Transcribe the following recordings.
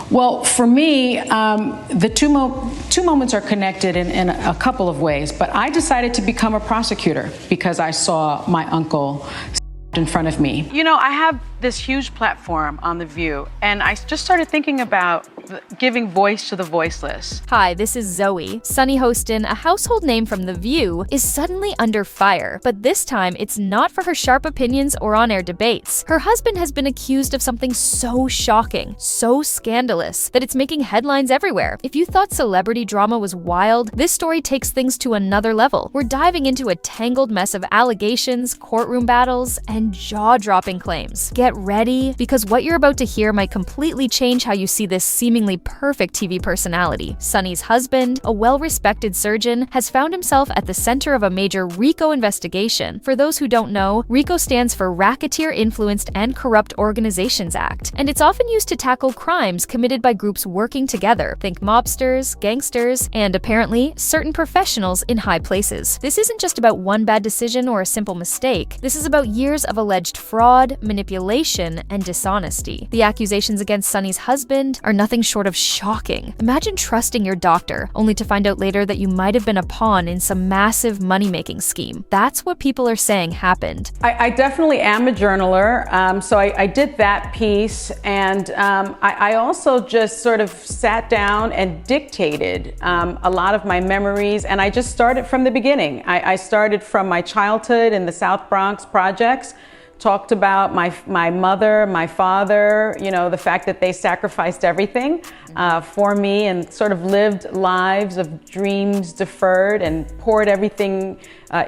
Well, for me, the two moments are connected in a couple of ways, but I decided to become a prosecutor because I saw my uncle in front of me. You know, I have this huge platform on The View, and I just started thinking about giving voice to the voiceless. Hi, this is Zoey. Sunny Hostin, a household name from The View, is suddenly under fire. But this time, it's not for her sharp opinions or on-air debates. Her husband has been accused of something so shocking, so scandalous, that it's making headlines everywhere. If you thought celebrity drama was wild, this story takes things to another level. We're diving into a tangled mess of allegations, courtroom battles, and jaw-dropping claims. Get ready, because what you're about to hear might completely change how you see this seemingly perfect TV personality. Sunny's husband, a well-respected surgeon, has found himself at the center of a major RICO investigation. For those who don't know, RICO stands for Racketeer Influenced and Corrupt Organizations Act, and it's often used to tackle crimes committed by groups working together. Think mobsters, gangsters, and apparently certain professionals in high places. This isn't just about one bad decision or a simple mistake. This is about years of alleged fraud, manipulation, and dishonesty. The accusations against Sunny's husband are nothing short of shocking. Imagine trusting your doctor, only to find out later that you might have been a pawn in some massive money-making scheme. That's what people are saying happened. I definitely am a journaler, so I did that piece, and I also just sort of sat down and dictated a lot of my memories, and I just started from the beginning. I started from my childhood in the South Bronx projects, talked about my mother, my father, you know, the fact that they sacrificed everything for me and sort of lived lives of dreams deferred and poured everything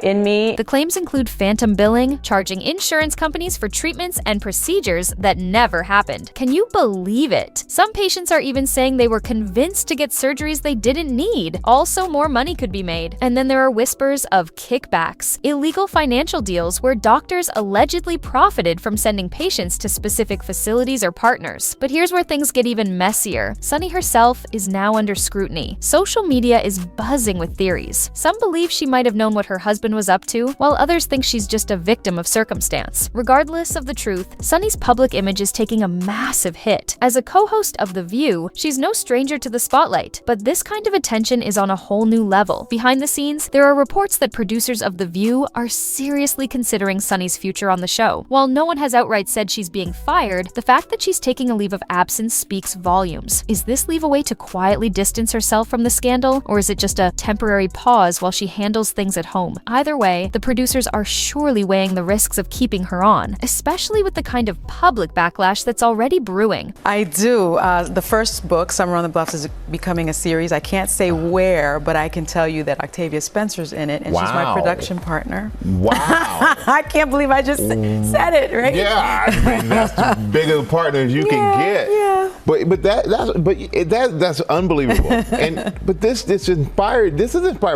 in me. The claims include phantom billing, charging insurance companies for treatments and procedures that never happened. Can you believe it? Some patients are even saying they were convinced to get surgeries they didn't need. Also, more money could be made. And then there are whispers of kickbacks, illegal financial deals where doctors allegedly profited from sending patients to specific facilities or partners. But here's where things get even messier. Sunny herself is now under scrutiny. Social media is buzzing with theories. Some believe she might have known what her husband was up to, while others think she's just a victim of circumstance. Regardless of the truth, Sunny's public image is taking a massive hit. As a co-host of The View, she's no stranger to the spotlight, but this kind of attention is on a whole new level. Behind the scenes, there are reports that producers of The View are seriously considering Sunny's future on the show. While no one has outright said she's being fired, the fact that she's taking a leave of absence speaks volumes. Is this leave a way to quietly distance herself from the scandal, or is it just a temporary pause while she handles things at home? Either way, the producers are surely weighing the risks of keeping her on, especially with the kind of public backlash that's already brewing. I do. The first book, Summer on the Bluffs, is becoming a series. I can't say where, but I can tell you that Octavia Spencer's in it, and she's my production partner. Wow. I can't believe I just said it, right? Yeah, I mean, that's as big of a partner as you can get. Yeah. But that's unbelievable. But this is inspired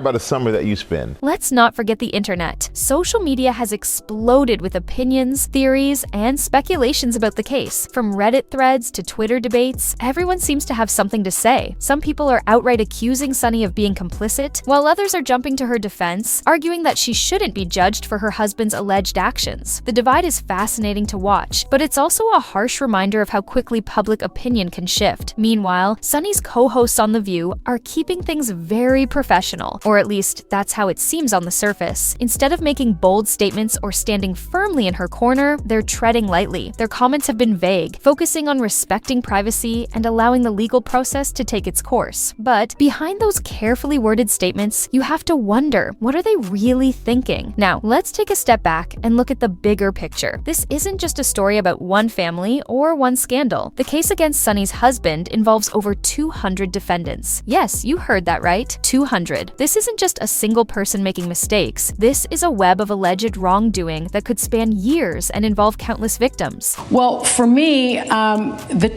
by the summer that you spend. Let's not forget the internet. Social media has exploded with opinions, theories, and speculations about the case. From Reddit threads to Twitter debates, everyone seems to have something to say. Some people are outright accusing Sunny of being complicit, while others are jumping to her defense, arguing that she shouldn't be judged for her husband's alleged actions. The divide is fascinating to watch, but it's also a harsh reminder of how quickly public opinion can shift. Meanwhile, Sunny's co-hosts on The View are keeping things very professional, or at least that's how it seems on the surface. Instead of making bold statements or standing firmly in her corner, they're treading lightly. Their comments have been vague, focusing on respecting privacy and allowing the legal process to take its course. But behind those carefully worded statements, you have to wonder, what are they really thinking? Now, let's take a step back and look at the bigger picture. This isn't just a story about one family or one scandal. The case against Sunny's husband involves over 200 defendants. Yes, you heard that right, 200. This isn't just a single person making mistakes. This is a web of alleged wrongdoing that could span years and involve countless victims. Well, for me, the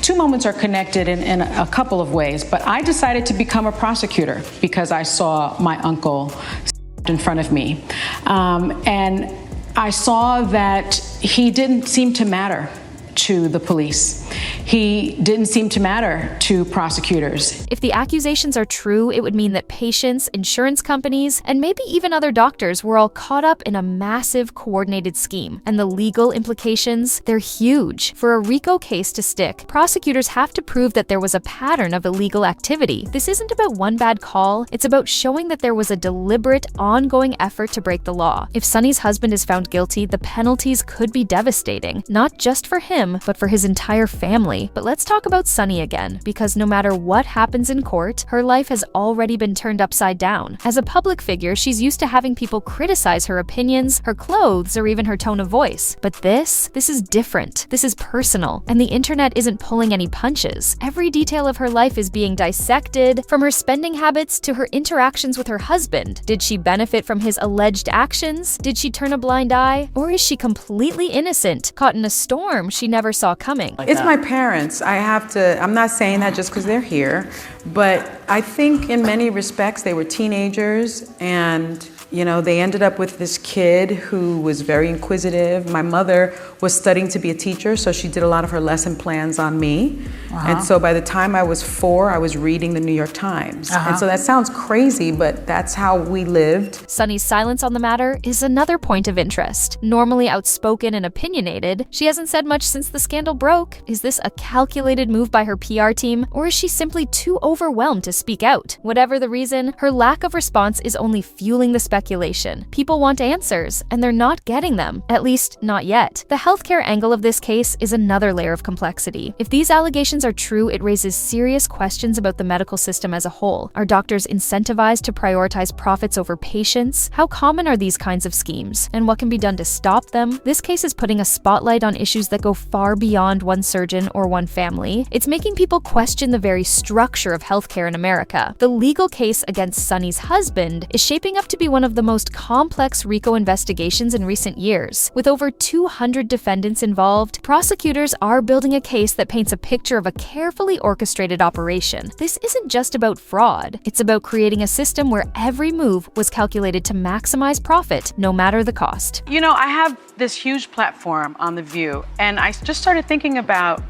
two moments are connected in a couple of ways, but I decided to become a prosecutor because I saw my uncle in front of me. And I saw that he didn't seem to matter. to the police. He didn't seem to matter to prosecutors. If the accusations are true, it would mean that patients, insurance companies, and maybe even other doctors were all caught up in a massive coordinated scheme. And the legal implications, they're huge. For a RICO case to stick, prosecutors have to prove that there was a pattern of illegal activity. This isn't about one bad call, it's about showing that there was a deliberate, ongoing effort to break the law. If Sonny's husband is found guilty, the penalties could be devastating, not just for him, but for his entire family. But let's talk about Sonny again, because no matter what happens in court, her life has already been turned upside down. As a public figure, she's used to having people criticize her opinions, her clothes, or even her tone of voice. But this is different. This is personal, and the internet isn't pulling any punches. Every detail of her life is being dissected, from her spending habits to her interactions with her husband. Did she benefit from his alleged actions? Did she turn a blind eye? Or is she completely innocent, caught in a storm she never saw coming? It's my parents. I'm not saying that just because they're here, but I think in many respects they were teenagers, and they ended up with this kid who was very inquisitive. My mother was studying to be a teacher, so she did a lot of her lesson plans on me. And so by the time I was 4, I was reading the New York Times. And so that sounds crazy, but that's how we lived. Sonny's silence on the matter is another point of interest. Normally outspoken and opinionated, she hasn't said much since the scandal broke. Is this a calculated move by her PR team, or is she simply too overwhelmed to speak out? Whatever the reason, her lack of response is only fueling the speculation. People want answers, and they're not getting them, at least not yet. The healthcare angle of this case is another layer of complexity. If these allegations are true, it raises serious questions about the medical system as a whole. Are doctors incentivized to prioritize profits over patients? How common are these kinds of schemes? And what can be done to stop them? This case is putting a spotlight on issues that go far beyond one surgeon or one family. It's making people question the very structure of healthcare in America. The legal case against Sonny's husband is shaping up to be one of the most complex RICO investigations in recent years. With over 200 defendants involved, prosecutors are building a case that paints a picture of a carefully orchestrated operation. This isn't just about fraud. It's about creating a system where every move was calculated to maximize profit, no matter the cost. I have this huge platform on The View, and I just started thinking about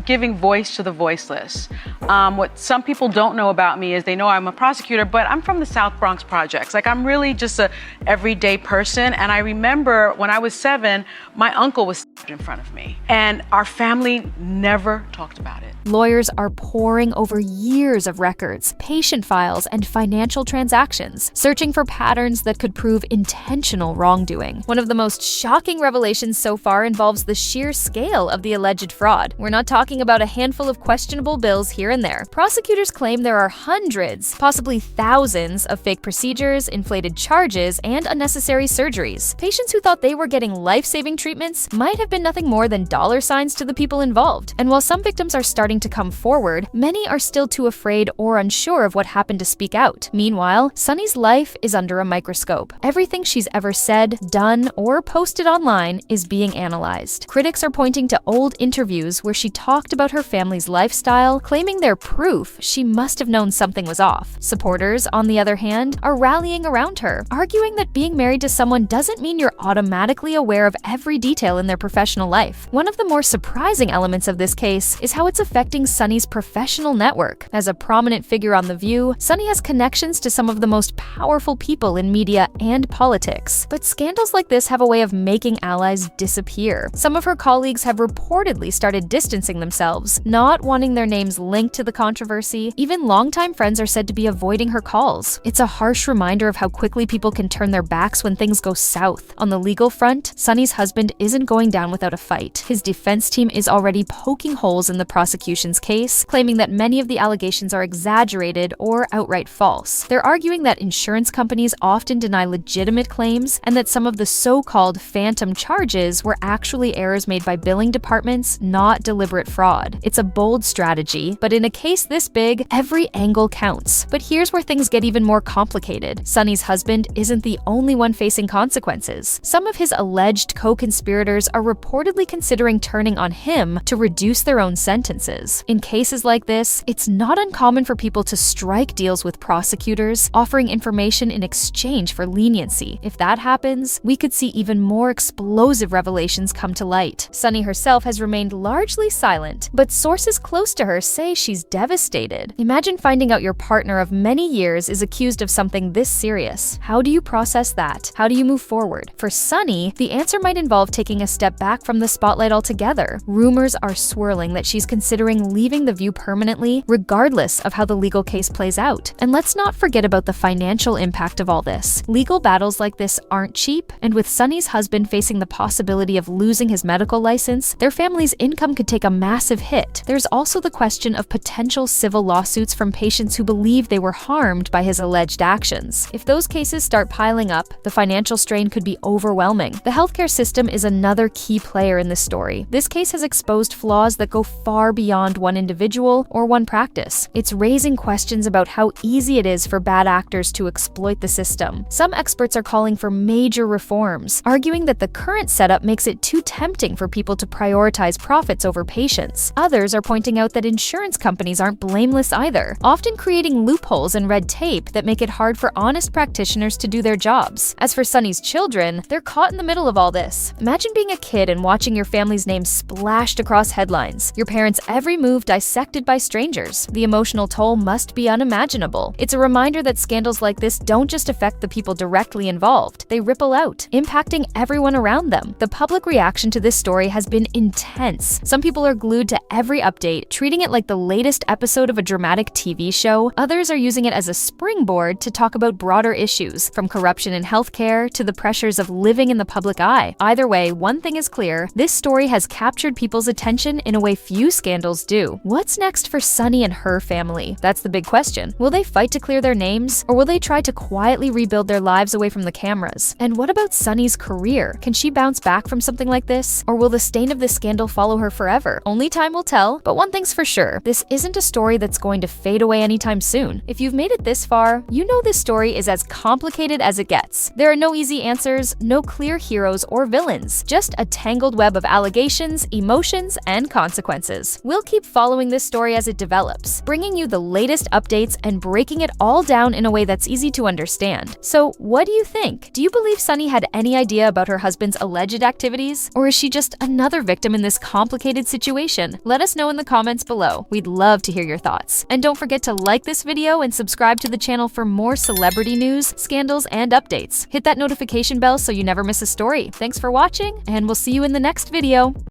giving voice to the voiceless. What some people don't know about me is they know I'm a prosecutor, but I'm from the South Bronx projects. I'm really just a everyday person. And I remember when I was 7, my uncle was in front of me, and our family never talked about it. Lawyers are poring over years of records, patient files, and financial transactions, searching for patterns that could prove intentional wrongdoing. One of the most shocking revelations so far involves the sheer scale of the alleged fraud. We're not talking about a handful of questionable bills here and there. Prosecutors claim there are hundreds, possibly thousands, of fake procedures, inflated charges, and unnecessary surgeries. Patients who thought they were getting life-saving treatments might have been nothing more than dollar signs to the people involved. And while some victims are starting to come forward, many are still too afraid or unsure of what happened to speak out. Meanwhile, Sonny's life is under a microscope. Everything she's ever said, done, or posted online is being analyzed. Critics are pointing to old interviews where she talked about her family's lifestyle, claiming they're proof she must have known something was off. Supporters, on the other hand, are rallying around her, arguing that being married to someone doesn't mean you're automatically aware of every detail in their professional life. One of the more surprising elements of this case is how it's affecting Sonny's professional network. As a prominent figure on The View, Sonny has connections to some of the most powerful people in media and politics. But scandals like this have a way of making allies disappear. Some of her colleagues have reportedly started distancing themselves, not wanting their names linked to the controversy. Even longtime friends are said to be avoiding her calls. It's a harsh reminder of how quickly people can turn their backs when things go south. On the legal front, Sonny's husband isn't going down without a fight. His defense team is already poking holes in the prosecution's case, claiming that many of the allegations are exaggerated or outright false. They're arguing that insurance companies often deny legitimate claims and that some of the so-called phantom charges were actually errors made by billing departments, not deliberate fraud. It's a bold strategy, but in a case this big, every angle counts. But here's where things get even more complicated. Sonny's husband husband isn't the only one facing consequences. Some of his alleged co-conspirators are reportedly considering turning on him to reduce their own sentences. In cases like this, it's not uncommon for people to strike deals with prosecutors, offering information in exchange for leniency. If that happens, we could see even more explosive revelations come to light. Sunny herself has remained largely silent, but sources close to her say she's devastated. Imagine finding out your partner of many years is accused of something this serious. How do you process that? How do you move forward? For Sunny, the answer might involve taking a step back from the spotlight altogether. Rumors are swirling that she's considering leaving The View permanently, regardless of how the legal case plays out. And let's not forget about the financial impact of all this. Legal battles like this aren't cheap, and with Sunny's husband facing the possibility of losing his medical license, their family's income could take a massive hit. There's also the question of potential civil lawsuits from patients who believe they were harmed by his alleged actions. If those cases start piling up, the financial strain could be overwhelming. The healthcare system is another key player in this story. This case has exposed flaws that go far beyond one individual or one practice. It's raising questions about how easy it is for bad actors to exploit the system. Some experts are calling for major reforms, arguing that the current setup makes it too tempting for people to prioritize profits over patients. Others are pointing out that insurance companies aren't blameless either, often creating loopholes and red tape that make it hard for honest practitioners to do their jobs. As for Sunny's children, they're caught in the middle of all this. Imagine being a kid and watching your family's name splashed across headlines, your parents' every move dissected by strangers. The emotional toll must be unimaginable. It's a reminder that scandals like this don't just affect the people directly involved, they ripple out, impacting everyone around them. The public reaction to this story has been intense. Some people are glued to every update, treating it like the latest episode of a dramatic TV show. Others are using it as a springboard to talk about broader issues, from corruption in healthcare to the pressures of living in the public eye. Either way, one thing is clear: this story has captured people's attention in a way few scandals do. What's next for Sunny and her family? That's the big question. Will they fight to clear their names, or will they try to quietly rebuild their lives away from the cameras? And what about Sunny's career? Can she bounce back from something like this, or will the stain of this scandal follow her forever? Only time will tell, but one thing's for sure: this isn't a story that's going to fade away anytime soon. If you've made it this far, you know this story is as complicated as it gets. There are no easy answers, no clear heroes or villains, just a tangled web of allegations, emotions, and consequences. We'll keep following this story as it develops, bringing you the latest updates and breaking it all down in a way that's easy to understand. So, what do you think? Do you believe Sunny had any idea about her husband's alleged activities? Or is she just another victim in this complicated situation? Let us know in the comments below. We'd love to hear your thoughts. And don't forget to like this video and subscribe to the channel for more celebrity news, scandals, and updates. Hit that notification bell so you never miss a story. Thanks for watching, and we'll see you in the next video.